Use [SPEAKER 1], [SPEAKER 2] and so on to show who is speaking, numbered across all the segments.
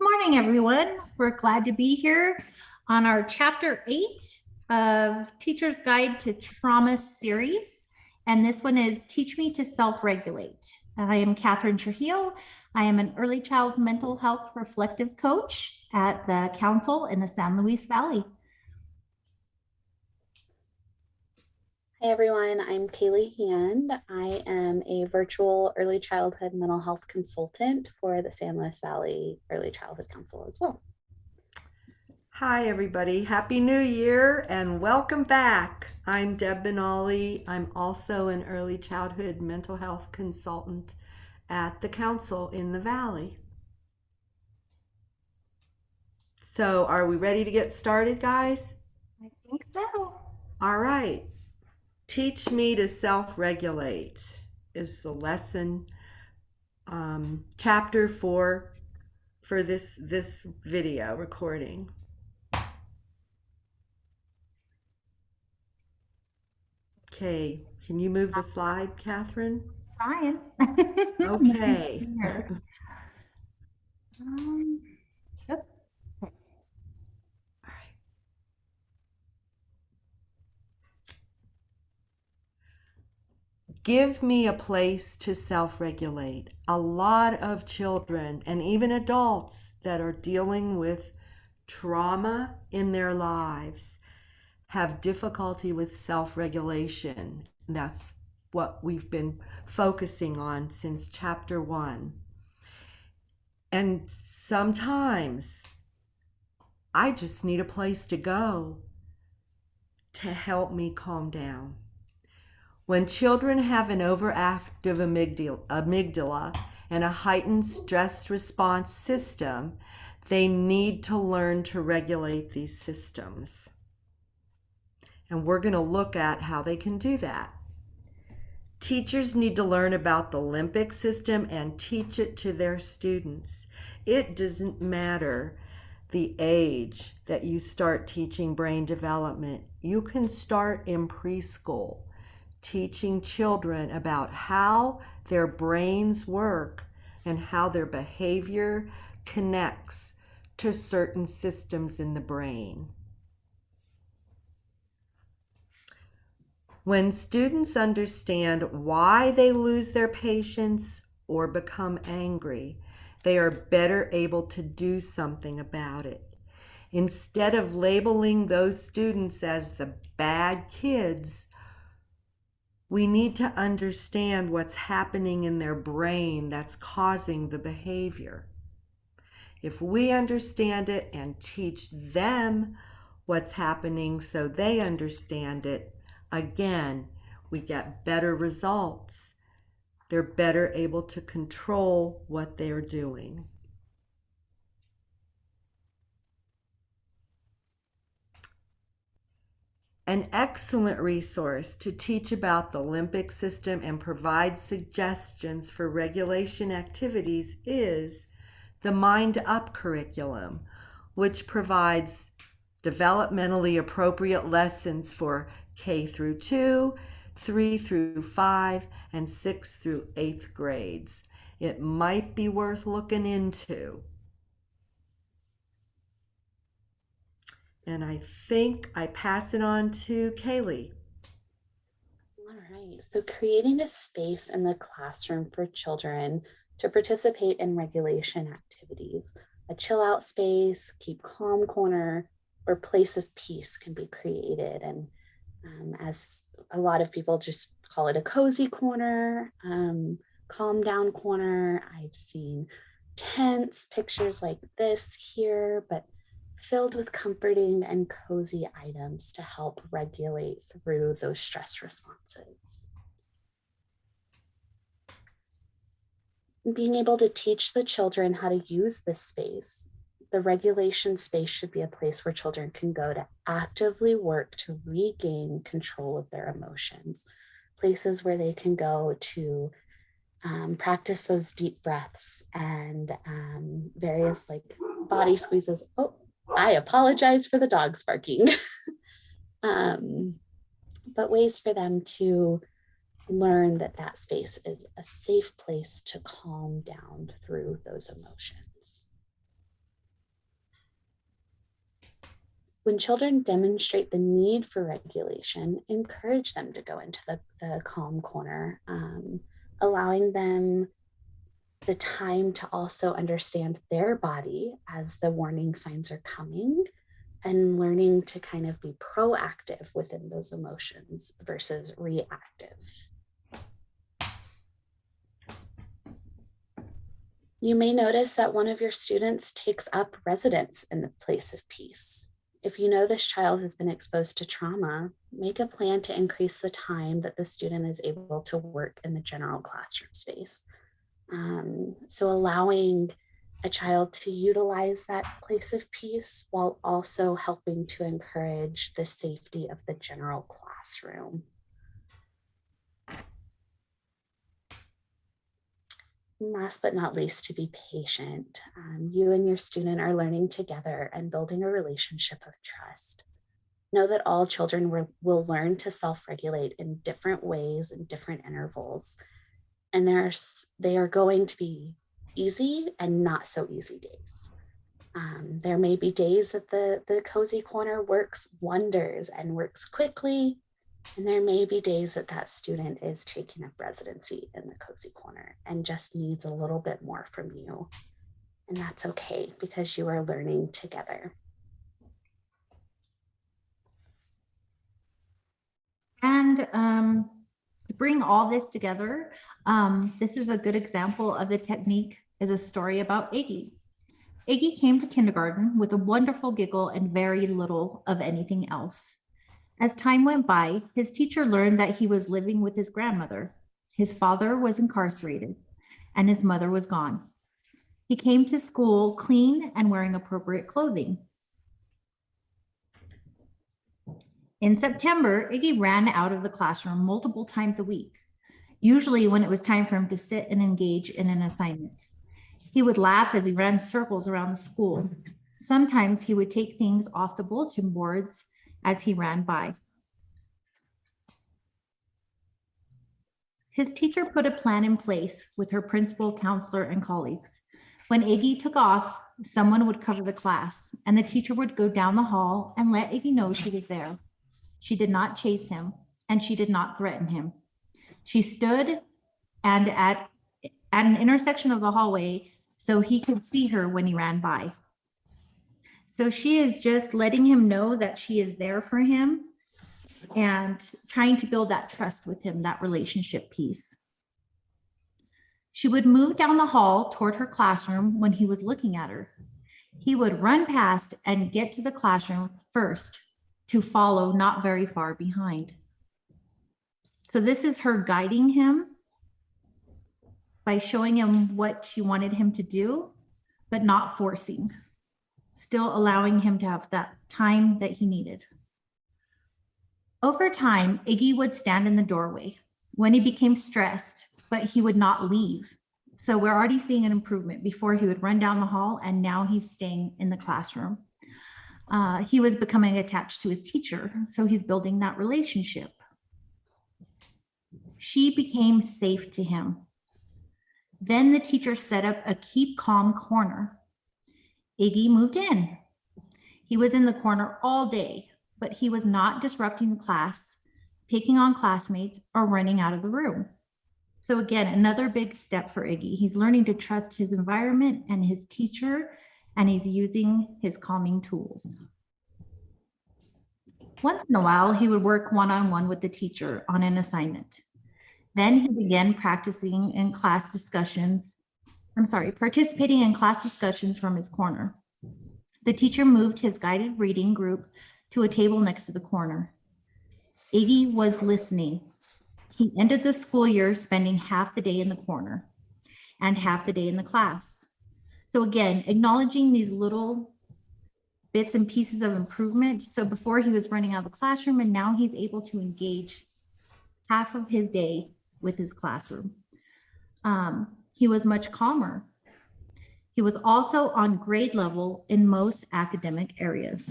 [SPEAKER 1] Morning, everyone. We're glad to be here on our Chapter 8 of Teacher's Guide to Trauma series. And this one is Teach Me to Self-Regulate. I am Catherine Trujillo. I am an early child mental health reflective coach at the Council in the San Luis Valley.
[SPEAKER 2] Hi everyone, I'm Kaylee Hand. I am a virtual early childhood mental health consultant for the San Luis Valley Early Childhood Council as well.
[SPEAKER 3] Hi everybody, Happy New Year and welcome back. I'm Deb Benally. I'm also an early childhood mental health consultant at the Council in the Valley. So are we ready to get started, guys?
[SPEAKER 1] I think so.
[SPEAKER 3] All right. Teach me to self-regulate is the lesson, chapter 4 for this video recording. Okay, can you move the slide, Catherine?
[SPEAKER 1] Ryan.
[SPEAKER 3] Okay.
[SPEAKER 1] Yep.
[SPEAKER 3] Give me a place to self-regulate. A lot of children and even adults that are dealing with trauma in their lives have difficulty with self-regulation. That's what we've been focusing on since chapter 1. And sometimes I just need a place to go to help me calm down. When children have an overactive amygdala and a heightened stress response system, they need to learn to regulate these systems. And we're going to look at how they can do that. Teachers need to learn about the limbic system and teach it to their students. It doesn't matter the age that you start teaching brain development. You can start in preschool, teaching children about how their brains work and how their behavior connects to certain systems in the brain. When students understand why they lose their patience or become angry, they are better able to do something about it. Instead of labeling those students as the bad kids, we need to understand what's happening in their brain that's causing the behavior. If we understand it and teach them what's happening so they understand it, again, we get better results. They're better able to control what they're doing. An excellent resource to teach about the limbic system and provide suggestions for regulation activities is the Mind Up curriculum, which provides developmentally appropriate lessons for K through 2, 3 through 5, and 6 through 8th grades. It might be worth looking into. And I think I pass it on to Kaylee.
[SPEAKER 2] All right, so creating a space in the classroom for children to participate in regulation activities. A chill out space, keep calm corner, or place of peace can be created. And as a lot of people just call it a cozy corner, calm down corner. I've seen tents, pictures like this here, but filled with comforting and cozy items to help regulate through those stress responses. Being able to teach the children how to use this space. The regulation space should be a place where children can go to actively work to regain control of their emotions. Places where they can go to practice those deep breaths and various like body squeezes. Oh, I apologize for the dogs barking. But ways for them to learn that that space is a safe place to calm down through those emotions. When children demonstrate the need for regulation, encourage them to go into the calm corner, allowing them the time to also understand their body as the warning signs are coming, and learning to kind of be proactive within those emotions versus reactive. You may notice that one of your students takes up residence in the place of peace. If you know this child has been exposed to trauma, make a plan to increase the time that the student is able to work in the general classroom space. So allowing a child to utilize that place of peace while also helping to encourage the safety of the general classroom. And last but not least, to be patient. You and your student are learning together and building a relationship of trust. Know that all children will learn to self-regulate in different ways and different intervals. And they are going to be easy and not so easy days. There may be days that the cozy corner works wonders and works quickly. And there may be days that that student is taking up residency in the cozy corner and just needs a little bit more from you. And that's okay, because you are learning together.
[SPEAKER 1] And to bring all this together, this is a good example of the technique is a story about Iggy. Iggy came to kindergarten with a wonderful giggle and very little of anything else. As time went by, his teacher learned that he was living with his grandmother. His father was incarcerated and his mother was gone. He came to school clean and wearing appropriate clothing. In September, Iggy ran out of the classroom multiple times a week, usually when it was time for him to sit and engage in an assignment. He would laugh as he ran circles around the school. Sometimes he would take things off the bulletin boards as he ran by. His teacher put a plan in place with her principal, counselor, and colleagues. When Iggy took off, someone would cover the class, and the teacher would go down the hall and let Iggy know she was there. She did not chase him, and she did not threaten him. She stood and at an intersection of the hallway so he could see her when he ran by. So she is just letting him know that she is there for him and trying to build that trust with him, that relationship piece. She would move down the hall toward her classroom when he was looking at her. He would run past and get to the classroom first to follow not very far behind. So this is her guiding him by showing him what she wanted him to do, but not forcing, still allowing him to have that time that he needed. Over time, Iggy would stand in the doorway when he became stressed, but he would not leave. So we're already seeing an improvement. Before he would run down the hall, and now he's staying in the classroom. He was becoming attached to his teacher, so he's building that relationship. She became safe to him. Then the teacher set up a keep calm corner. Iggy moved in. He was in the corner all day, but he was not disrupting the class, picking on classmates, or running out of the room. So again, another big step for Iggy. He's learning to trust his environment and his teacher, and he's using his calming tools. Once in a while, he would work one-on-one with the teacher on an assignment. Then he began participating in class discussions from his corner. The teacher moved his guided reading group to a table next to the corner. Iggy was listening. He ended the school year spending half the day in the corner and half the day in the class. So again, acknowledging these little bits and pieces of improvement. So before he was running out of the classroom, and now he's able to engage half of his day with his classroom. He was much calmer. He was also on grade level in most academic areas.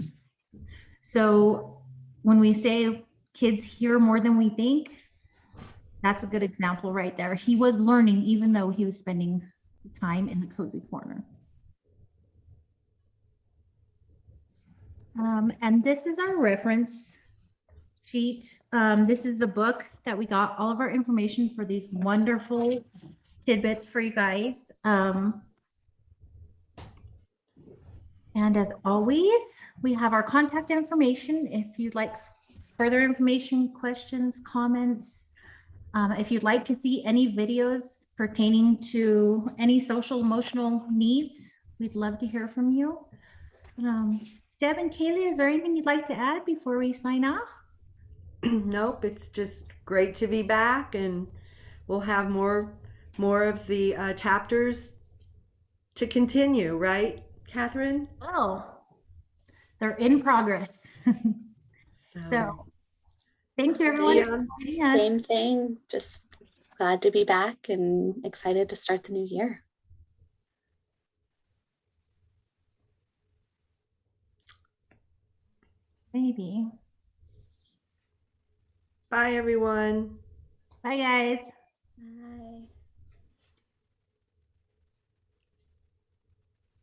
[SPEAKER 1] So when we say kids hear more than we think, that's a good example right there. He was learning even though he was spending time in the cozy corner. And this is our reference sheet. This is the book that we got all of our information for these wonderful tidbits for you guys. And as always, we have our contact information. If you'd like further information, questions, comments, if you'd like to see any videos pertaining to any social emotional needs, we'd love to hear from you. Deb and Kaylee, is there anything you'd like to add before we sign off?
[SPEAKER 3] Nope, it's just great to be back, and we'll have more of the chapters to continue, right, Catherine?
[SPEAKER 1] Oh, they're in progress. So thank you, everyone.
[SPEAKER 3] Yeah.
[SPEAKER 2] Same thing. Just glad to be back and excited to start the new year.
[SPEAKER 1] Maybe.
[SPEAKER 3] Bye, everyone.
[SPEAKER 1] Bye, guys.